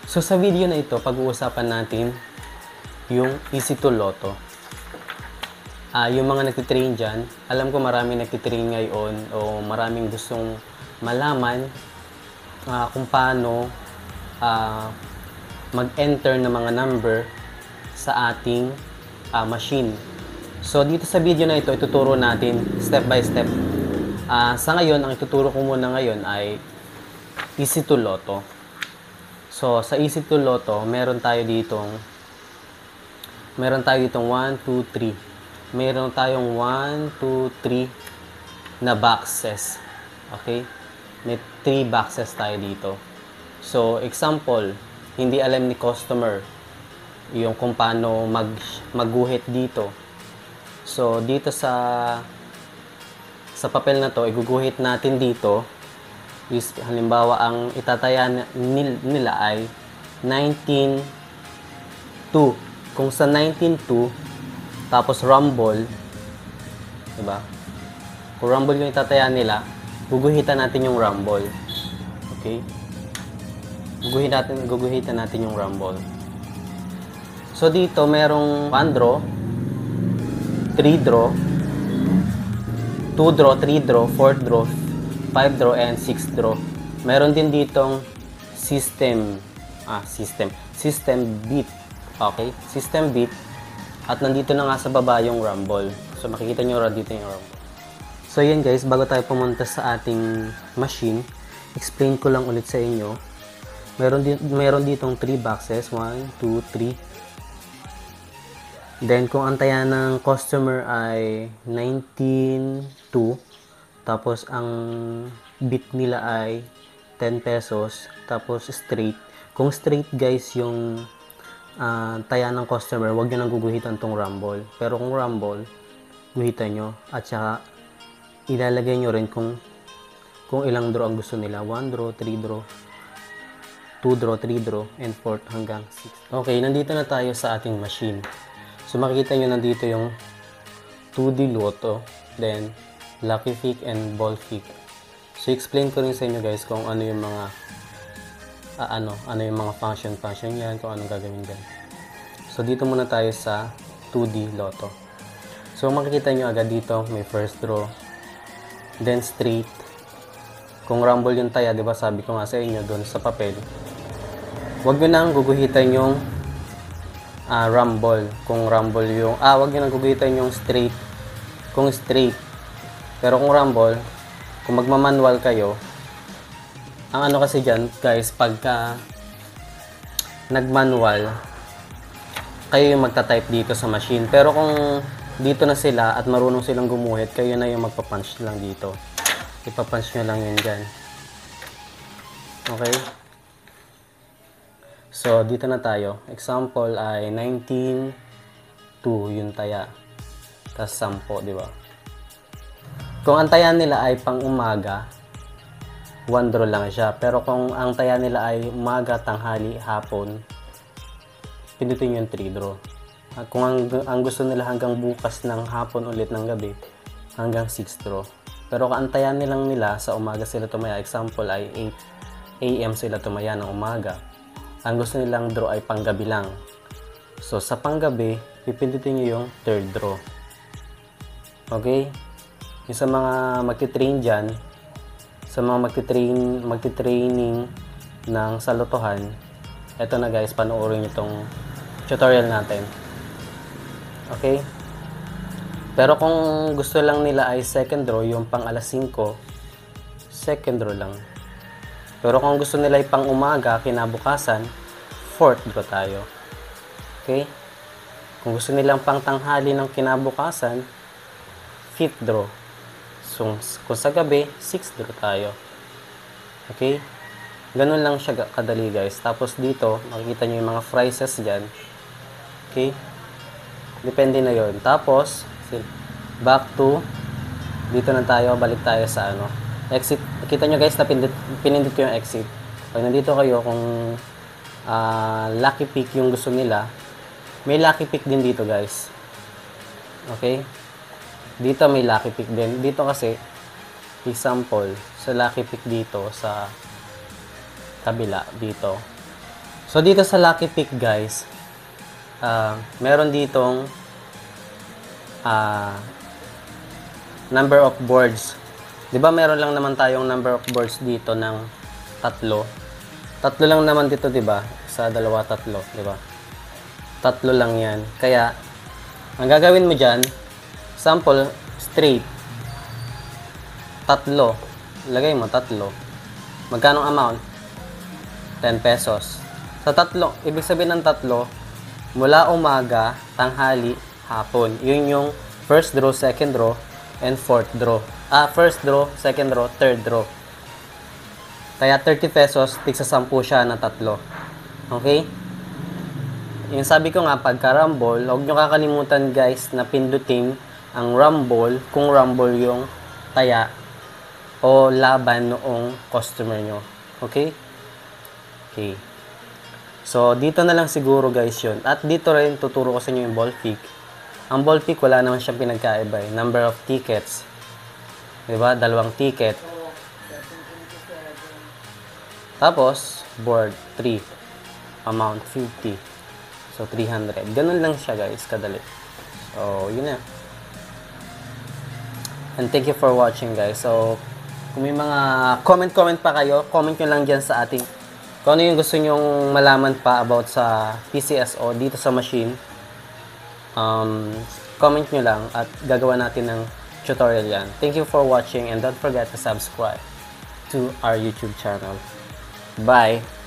So sa video na ito, pag-uusapan natin yung Easy2 Lotto. Yung mga nagtitrain dyan, alam ko maraming nagtitrain ngayon o maraming gustong malaman kung paano mag-enter ng mga number sa ating machine. So dito sa video na ito, ituturo natin step by step. Sa ngayon, ang ituturo ko muna ngayon ay Easy2 Lotto. So, sa Easy2 Lotto, meron tayo ditong 1, 2, 3. Meron tayong 1, 2, 3 na boxes. Okay? May 3 boxes tayo dito. So, example, hindi alam ni customer yung kung paano magguhit dito. So, dito sa papel na to, iguguhit natin dito. Halimbawa, ang itataya nila ay 19.2. Kung sa 19.2, tapos rumble, diba? Kung rumble yung itataya nila, guguhitan natin yung rumble. Okay? Guguhitan natin yung rumble. So, dito, merong 1 draw, 3 draw, 2 draw, 3 draw, 4 draw, 5 draw, and 6 draw. Meron din ditong system bit. Okay? System bit. At nandito na nga sa baba yung rumble. So, makikita nyo dito yung rumble. So, yan guys. Bago tayo pumunta sa ating machine, explain ko lang ulit sa inyo. Meron ditong 3 boxes. 1, 2, 3. Then, kung ang taya ng customer ay 19.2, tapos, ang bit nila ay 10 pesos. Tapos, straight. Kung straight, guys, yung taya ng customer, huwag nyo nang guguhitan tong rumble. Pero kung rumble, guhitan nyo. At saka, ilalagay nyo rin kung ilang draw ang gusto nila. 1 draw, 3 draw, 2 draw, 3 draw, and 4 hanggang 6. Okay, nandito na tayo sa ating machine. So, makikita nyo nandito yung 2D Lotto. Then, Lucky Pick and Ball Pick. So, explain ko rin sa inyo guys kung ano yung mga ano yung mga function yan, kung anong gagawin dyan. So, dito muna tayo sa 2D Lotto. So, makikita nyo agad dito, may first draw, then straight. Kung rumble yung taya, di ba sabi ko nga sa inyo doon sa papel, huwag nyo nang guguhitan yung rumble. Kung rumble yung, huwag nyo nang guguhitan yung straight. Kung straight. Pero kung rumble, kung magmamanual kayo, ang ano kasi dyan, guys, pagka nagmanual, kayo yung magta-type dito sa machine. Pero kung dito na sila at marunong silang gumuhit, kayo na yung magpa-punch lang dito. Ipa-punch nyo lang yun dyan. Okay? So, dito na tayo. Example ay 19.2 yung taya. Tapos 10, di ba? Kung ang taya nila ay pang umaga, 1 draw lang siya. Pero kung ang taya nila ay umaga, tanghali, hapon, pindutin yung 3 draw. At kung ang gusto nila hanggang bukas ng hapon ulit ng gabi, hanggang 6 draw. Pero kung ang taya nila sa umaga sila tumaya, example ay 8 AM sila tumaya ng umaga, ang gusto nilang draw ay panggabi lang. So sa panggabi, pipindutin nyo yung 3rd draw. Okay? Yung sa mga magti-train dyan, sa mga magti-training ng sa lotohan, eto na guys, panoorin nyo itong tutorial natin. Okay? Pero kung gusto lang nila ay second draw, yung pang alas 5, second draw lang. Pero kung gusto nila ay pang umaga, kinabukasan, 4th draw tayo. Okay? Kung gusto nilang pang tanghali ng kinabukasan, 5th draw. So, kung sa gabi, 6th draw tayo. Okay? Ganun lang siya kadali guys. Tapos dito, makikita nyo yung mga phrases dyan. Okay? Depende na yon. Tapos, back to, dito na tayo, balik tayo sa exit. Kita nyo guys, pinindot ko yung exit. Pag nandito kayo, kung lucky pick yung gusto nila, may lucky pick din dito guys. Okay? Dito may lucky pick din. Dito kasi, example, sa lucky pick dito, sa kabila, dito. So, dito sa lucky pick, guys, meron ditong number of boards. Di ba meron lang naman tayong number of boards dito ng 3? 3 lang naman dito, di ba? 1, 2, 3, di ba? 3 lang yan. Kaya, ang gagawin mo dyan, sample, straight. 3. Lagay mo, 3. Magkano amount? 10 pesos. Sa 3, ibig sabihin ng 3, mula umaga, tanghali, hapon. Yun yung first draw, second draw, and fourth draw. First draw, second draw, third draw. Kaya 30 pesos, tigsa 10 siya na 3. Okay? Yung sabi ko nga, pagka rumble, huwag nyo kakalimutan guys na pindutin ang rumble kung rumble yung taya o laban noong customer nyo. Okay? Okay. So, dito na lang siguro guys yun. At dito rin tuturo ko sa inyo yung ball pick. Ang ball pick, wala naman siyang pinagkaiba eh. Number of tickets. Diba? 2 ticket. Tapos, board 3. Amount 50. So, 300. Ganun lang siya guys, kadali. So, yun na. And thank you for watching guys. So, kung may mga comment pa kayo, comment nyo lang dyan sa ating kung ano yung gusto nyong malaman pa about sa PCSO dito sa machine. Comment nyo lang at gagawa natin ng tutorial yan. Thank you for watching and don't forget to subscribe to our YouTube channel. Bye!